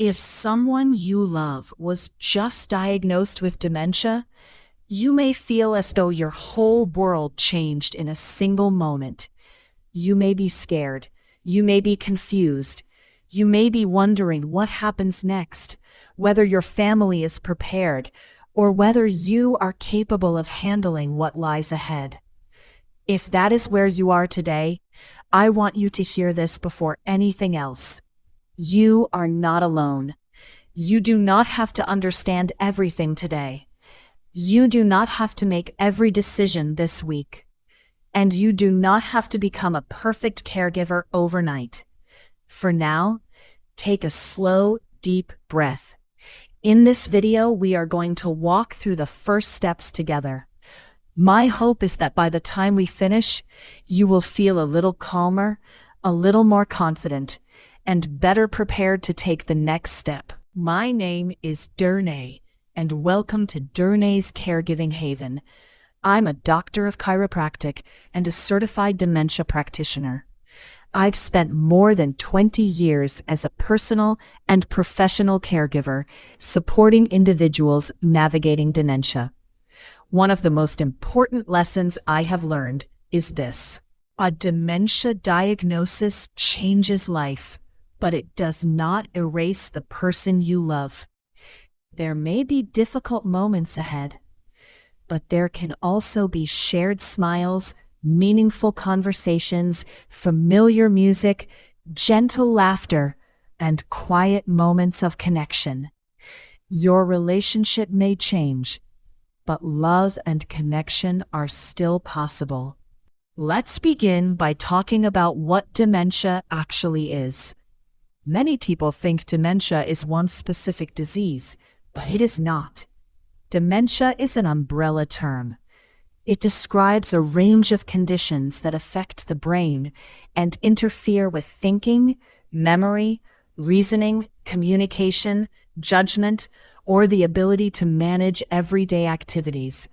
If someone you love was just diagnosed with dementia, you may feel as though your whole world changed in a single moment. You may be scared. You may be confused. You may be wondering what happens next, whether your family is prepared, or whether you are capable of handling what lies ahead. If that is where you are today, I want you to hear this before anything else. You are not alone. You do not have to understand everything today. You do not have to make every decision this week. And you do not have to become a perfect caregiver overnight. For now, take a slow, deep breath. In this video, we are going to walk through the first steps together. My hope is that by the time we finish, you will feel a little calmer, a little more confident, and better prepared to take the next step. My name is Durnay, and welcome to Durnay's Caregiving Haven. I'm a doctor of chiropractic and a certified dementia practitioner. I've spent more than 20 years as a personal and professional caregiver, supporting individuals navigating dementia. One of the most important lessons I have learned is this: a dementia diagnosis changes life, but it does not erase the person you love. There may be difficult moments ahead, but there can also be shared smiles, meaningful conversations, familiar music, gentle laughter, and quiet moments of connection. Your relationship may change, but love and connection are still possible. Let's begin by talking about what dementia actually is. Many people think dementia is one specific disease, but it is not. Dementia is an umbrella term. It describes a range of conditions that affect the brain and interfere with thinking, memory, reasoning, communication, judgment, or the ability to manage everyday activities.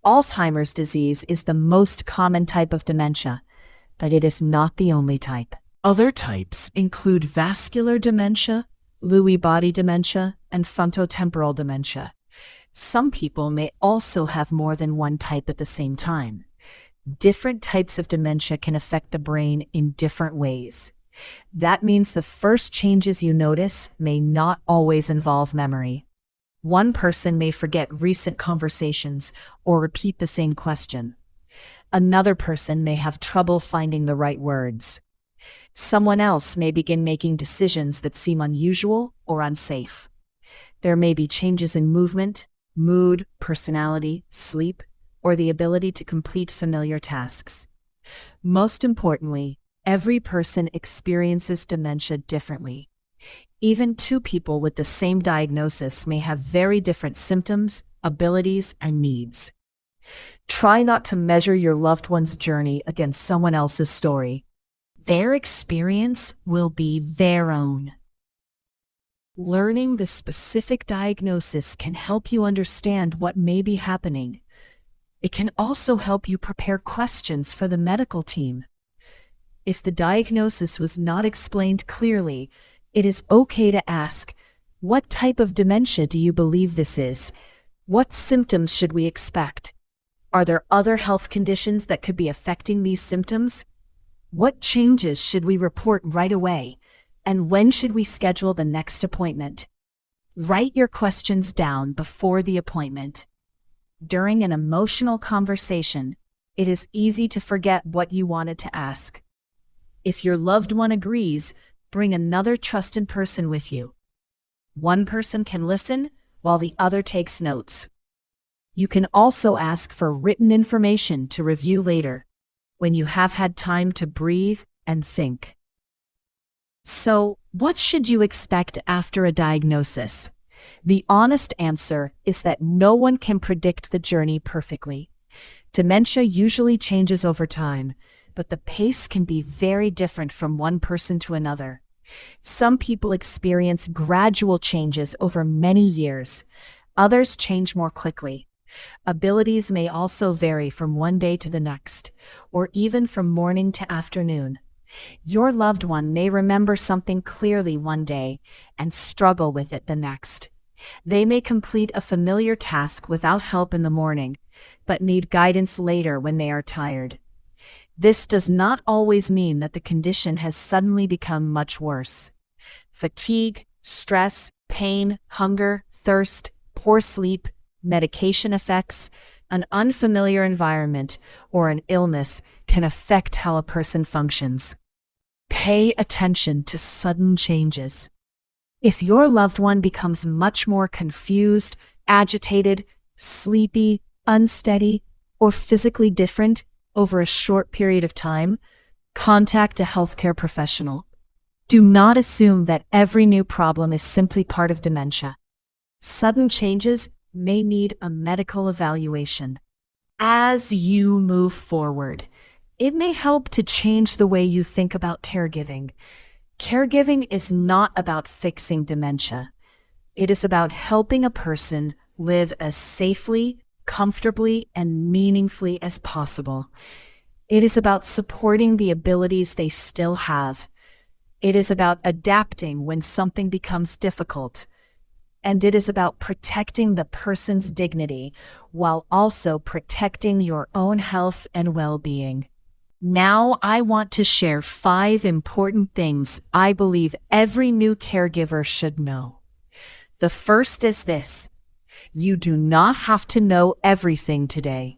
Alzheimer's disease is the most common type of dementia, but it is not the only type. Other types include vascular dementia, Lewy body dementia, and frontotemporal dementia. Some people may also have more than one type at the same time. Different types of dementia can affect the brain in different ways. That means the first changes you notice may not always involve memory. One person may forget recent conversations or repeat the same question. Another person may have trouble finding the right words. Someone else may begin making decisions that seem unusual or unsafe. There may be changes in movement, mood, personality, sleep, or the ability to complete familiar tasks. Most importantly, every person experiences dementia differently. Even two people with the same diagnosis may have very different symptoms, abilities, and needs. Try not to measure your loved one's journey against someone else's story. Their experience will be their own. Learning the specific diagnosis can help you understand what may be happening. It can also help you prepare questions for the medical team. If the diagnosis was not explained clearly, it is okay to ask, what type of dementia do you believe this is? What symptoms should we expect? Are there other health conditions that could be affecting these symptoms? What changes should we report right away? And when should we schedule the next appointment? Write your questions down before the appointment. During an emotional conversation, it is easy to forget what you wanted to ask. If your loved one agrees, bring another trusted person with you. One person can listen while the other takes notes. You can also ask for written information to review later, when you have had time to breathe and think. So, what should you expect after a diagnosis? The honest answer is that no one can predict the journey perfectly. Dementia usually changes over time, but the pace can be very different from one person to another. Some people experience gradual changes over many years. Others change more quickly. Abilities may also vary from one day to the next, or even from morning to afternoon. Your loved one may remember something clearly one day and struggle with it the next. They may complete a familiar task without help in the morning, but need guidance later when they are tired. This does not always mean that the condition has suddenly become much worse. Fatigue, stress, pain, hunger, thirst, poor sleep, medication effects, an unfamiliar environment, or an illness can affect how a person functions. Pay attention to sudden changes. If your loved one becomes much more confused, agitated, sleepy, unsteady, or physically different over a short period of time, contact a healthcare professional. Do not assume that every new problem is simply part of dementia. Sudden changes may need a medical evaluation. As you move forward, it may help to change the way you think about caregiving. Caregiving is not about fixing dementia. It is about helping a person live as safely, comfortably, and meaningfully as possible. It is about supporting the abilities they still have. It is about adapting when something becomes difficult. And it is about protecting the person's dignity while also protecting your own health and well-being. Now I want to share 5 important things I believe every new caregiver should know. The first is this: you do not have to know everything today.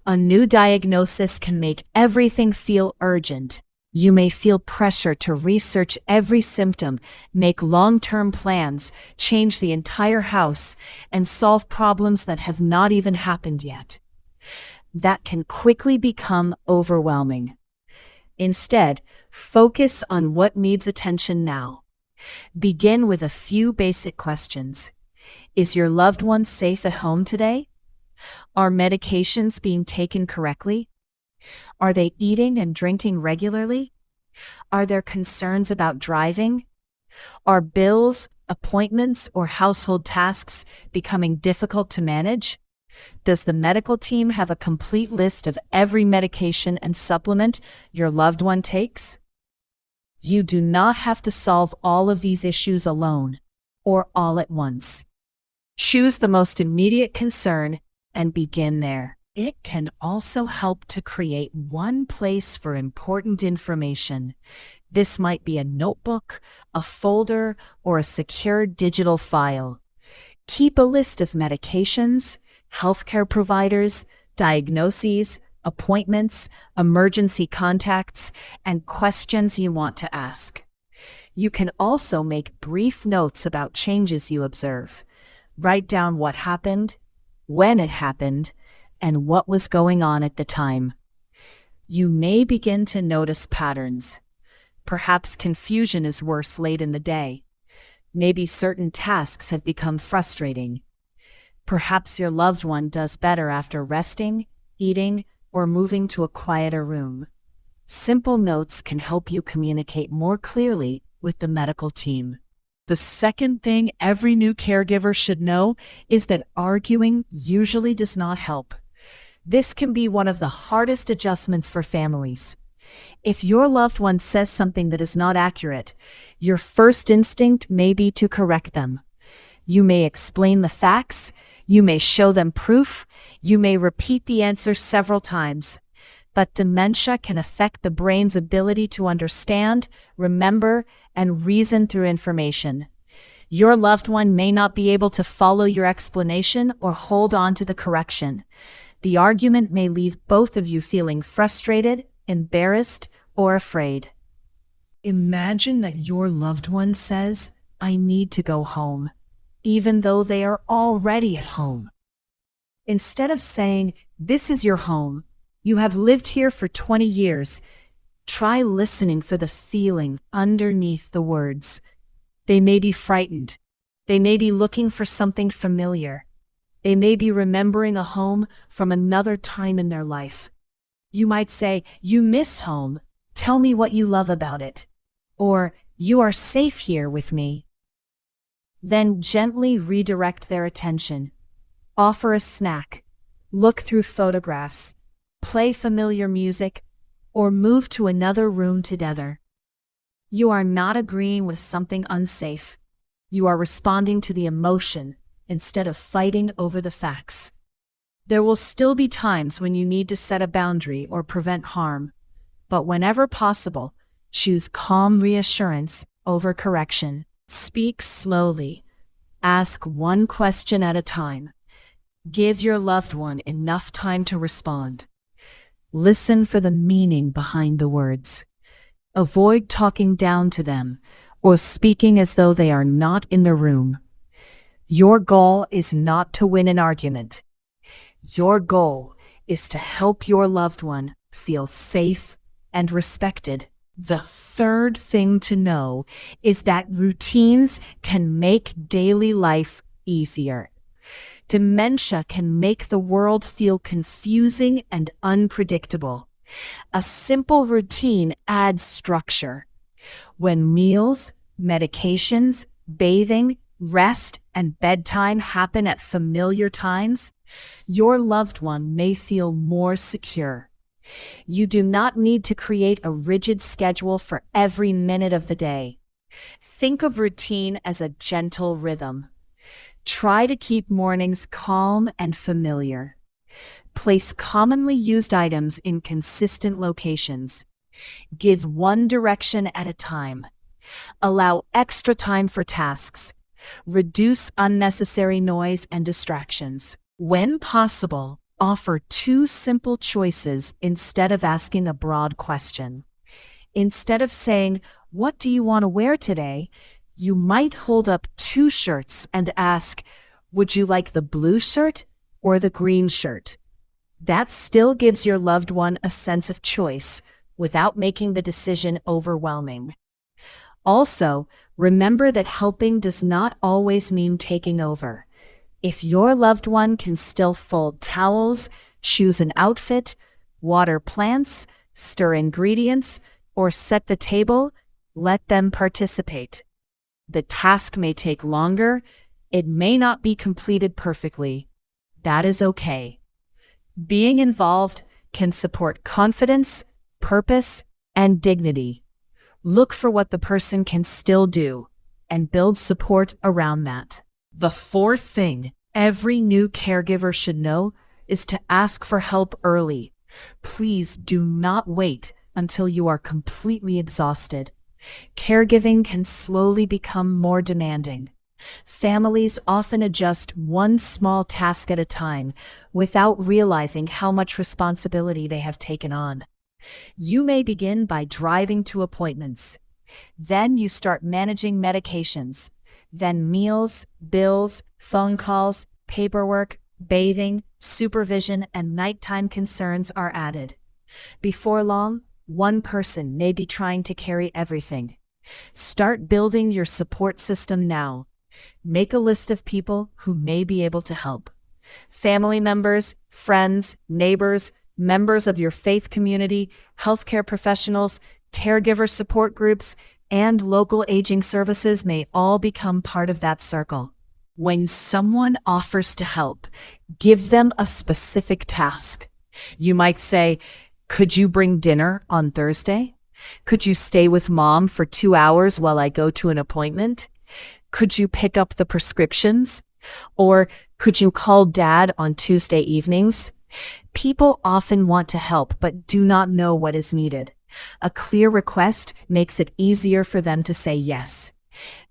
A new diagnosis can make everything feel urgent. You may feel pressure to research every symptom, make long-term plans, change the entire house, and solve problems that have not even happened yet. That can quickly become overwhelming. Instead, focus on what needs attention now. Begin with a few basic questions. Is your loved one safe at home today? Are medications being taken correctly? Are they eating and drinking regularly? Are there concerns about driving? Are bills, appointments, or household tasks becoming difficult to manage? Does the medical team have a complete list of every medication and supplement your loved one takes? You do not have to solve all of these issues alone or all at once. Choose the most immediate concern and begin there. It can also help to create one place for important information. This might be a notebook, a folder, or a secure digital file. Keep a list of medications, healthcare providers, diagnoses, appointments, emergency contacts, and questions you want to ask. You can also make brief notes about changes you observe. Write down what happened, when it happened, and what was going on at the time. You may begin to notice patterns. Perhaps confusion is worse late in the day. Maybe certain tasks have become frustrating. Perhaps your loved one does better after resting, eating, or moving to a quieter room. Simple notes can help you communicate more clearly with the medical team. The second thing every new caregiver should know is that arguing usually does not help. This can be one of the hardest adjustments for families. If your loved one says something that is not accurate, your first instinct may be to correct them. You may explain the facts, you may show them proof, you may repeat the answer several times. But dementia can affect the brain's ability to understand, remember, and reason through information. Your loved one may not be able to follow your explanation or hold on to the correction. The argument may leave both of you feeling frustrated, embarrassed, or afraid. Imagine that your loved one says, "I need to go home," even though they are already at home. Instead of saying, "This is your home, you have lived here for 20 years, try listening for the feeling underneath the words. They may be frightened. They may be looking for something familiar. They may be remembering a home from another time in their life. You might say, "You miss home. Tell me what you love about it." Or, "You are safe here with me." Then gently redirect their attention. Offer a snack. Look through photographs. Play familiar music, or move to another room together. You are not agreeing with something unsafe. You are responding to the emotion instead of fighting over the facts. There will still be times when you need to set a boundary or prevent harm, but whenever possible, choose calm reassurance over correction. Speak slowly. Ask one question at a time. Give your loved one enough time to respond. Listen for the meaning behind the words. Avoid talking down to them or speaking as though they are not in the room. Your goal is not to win an argument. Your goal is to help your loved one feel safe and respected. The third thing to know is that routines can make daily life easier. Dementia can make the world feel confusing and unpredictable. A simple routine adds structure. When meals, medications, bathing, rest, and bedtime happen at familiar times, your loved one may feel more secure. You do not need to create a rigid schedule for every minute of the day. Think of routine as a gentle rhythm. Try to keep mornings calm and familiar. Place commonly used items in consistent locations. Give one direction at a time. Allow extra time for tasks. Reduce unnecessary noise and distractions. When possible, offer two simple choices instead of asking a broad question. Instead of saying, "What do you want to wear today?" you might hold up two shirts and ask, "Would you like the blue shirt or the green shirt?" That still gives your loved one a sense of choice without making the decision overwhelming. Also, remember that helping does not always mean taking over. If your loved one can still fold towels, choose an outfit, water plants, stir ingredients, or set the table, let them participate. The task may take longer. It may not be completed perfectly. That is okay. Being involved can support confidence, purpose, and dignity. Look for what the person can still do and build support around that. The fourth thing every new caregiver should know is to ask for help early. Please do not wait until you are completely exhausted. Caregiving can slowly become more demanding. Families often adjust one small task at a time without realizing how much responsibility they have taken on. You may begin by driving to appointments. Then you start managing medications. Then meals, bills, phone calls, paperwork, bathing, supervision, and nighttime concerns are added. Before long, one person may be trying to carry everything. Start building your support system now. Make a list of people who may be able to help. Family members, friends, neighbors, members of your faith community, healthcare professionals, caregiver support groups, and local aging services may all become part of that circle. When someone offers to help, give them a specific task. You might say, "Could you bring dinner on Thursday? Could you stay with Mom for 2 hours while I go to an appointment? Could you pick up the prescriptions? Or could you call Dad on Tuesday evenings?" People often want to help but do not know what is needed. A clear request makes it easier for them to say yes.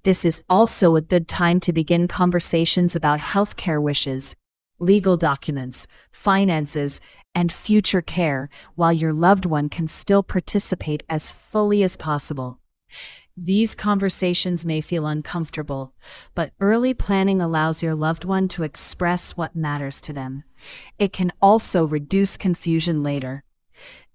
This is also a good time to begin conversations about healthcare wishes, legal documents, finances, and future care while your loved one can still participate as fully as possible. These conversations may feel uncomfortable, but early planning allows your loved one to express what matters to them. It can also reduce confusion later.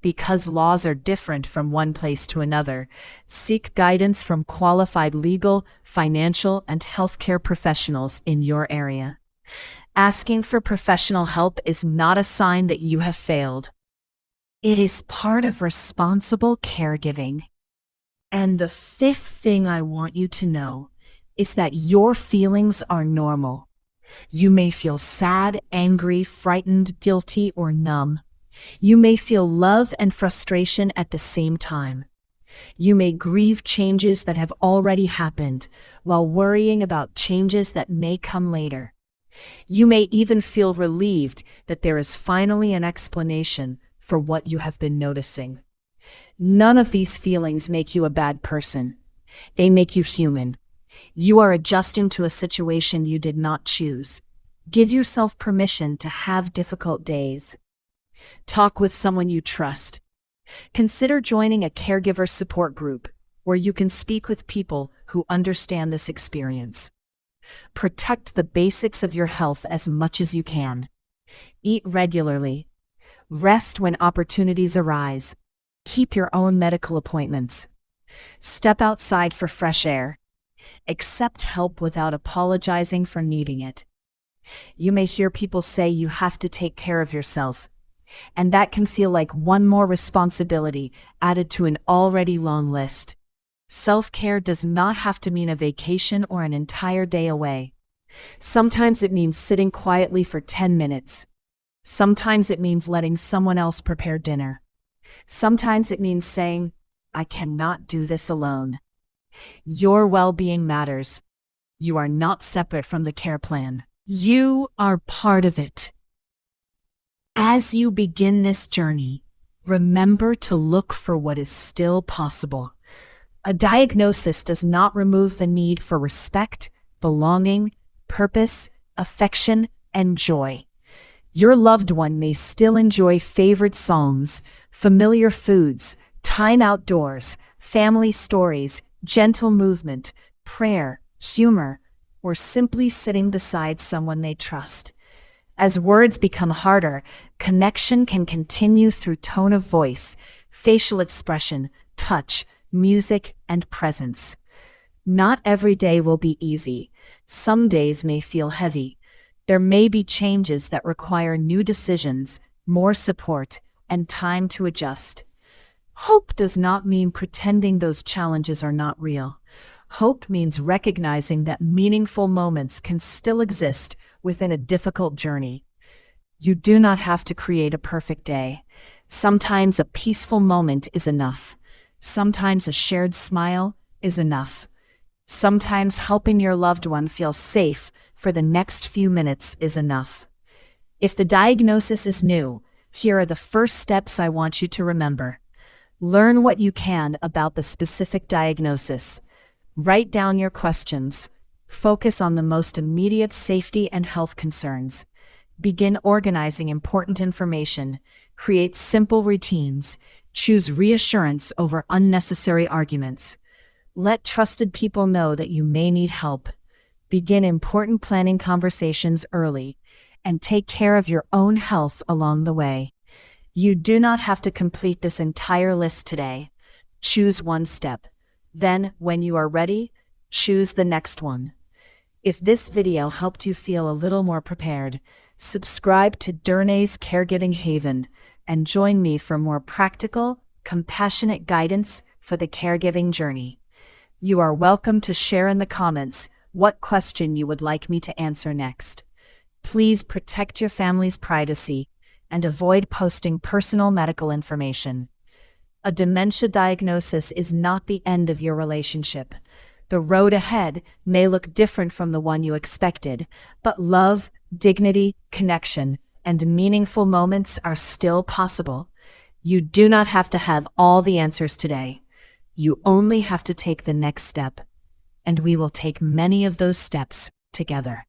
Because laws are different from one place to another, seek guidance from qualified legal, financial, and healthcare professionals in your area. Asking for professional help is not a sign that you have failed. It is part of responsible caregiving. And the fifth thing I want you to know is that your feelings are normal. You may feel sad, angry, frightened, guilty, or numb. You may feel love and frustration at the same time. You may grieve changes that have already happened while worrying about changes that may come later. You may even feel relieved that there is finally an explanation for what you have been noticing. None of these feelings make you a bad person. They make you human. You are adjusting to a situation you did not choose. Give yourself permission to have difficult days. Talk with someone you trust. Consider joining a caregiver support group where you can speak with people who understand this experience. Protect the basics of your health as much as you can. Eat regularly. Rest when opportunities arise. Keep your own medical appointments. Step outside for fresh air. Accept help without apologizing for needing it. You may hear people say you have to take care of yourself, and that can feel like one more responsibility added to an already long list. Self-care does not have to mean a vacation or an entire day away. Sometimes it means sitting quietly for 10 minutes. Sometimes it means letting someone else prepare dinner. Sometimes it means saying, "I cannot do this alone." Your well-being matters. You are not separate from the care plan. You are part of it. As you begin this journey, remember to look for what is still possible. A diagnosis does not remove the need for respect, belonging, purpose, affection, and joy. Your loved one may still enjoy favorite songs, familiar foods, time outdoors, family stories, gentle movement, prayer, humor, or simply sitting beside someone they trust. As words become harder, connection can continue through tone of voice, facial expression, touch, music, and presence. Not every day will be easy. Some days may feel heavy. There may be changes that require new decisions, more support, and time to adjust. Hope does not mean pretending those challenges are not real. Hope means recognizing that meaningful moments can still exist within a difficult journey. You do not have to create a perfect day. Sometimes a peaceful moment is enough. Sometimes a shared smile is enough. Sometimes helping your loved one feel safe for the next few minutes is enough. If the diagnosis is new, here are the first steps I want you to remember. Learn what you can about the specific diagnosis. Write down your questions. Focus on the most immediate safety and health concerns. Begin organizing important information. Create simple routines. Choose reassurance over unnecessary arguments. Let trusted people know that you may need help. Begin important planning conversations early, and take care of your own health along the way. You do not have to complete this entire list today. Choose one step. Then, when you are ready, choose the next one. If this video helped you feel a little more prepared, subscribe to Derne's Caregiving Haven and join me for more practical, compassionate guidance for the caregiving journey. You are welcome to share in the comments what question you would like me to answer next. Please protect your family's privacy and avoid posting personal medical information. A dementia diagnosis is not the end of your relationship. The road ahead may look different from the one you expected, but love, dignity, connection, and meaningful moments are still possible. You do not have to have all the answers today. You only have to take the next step, and we will take many of those steps together.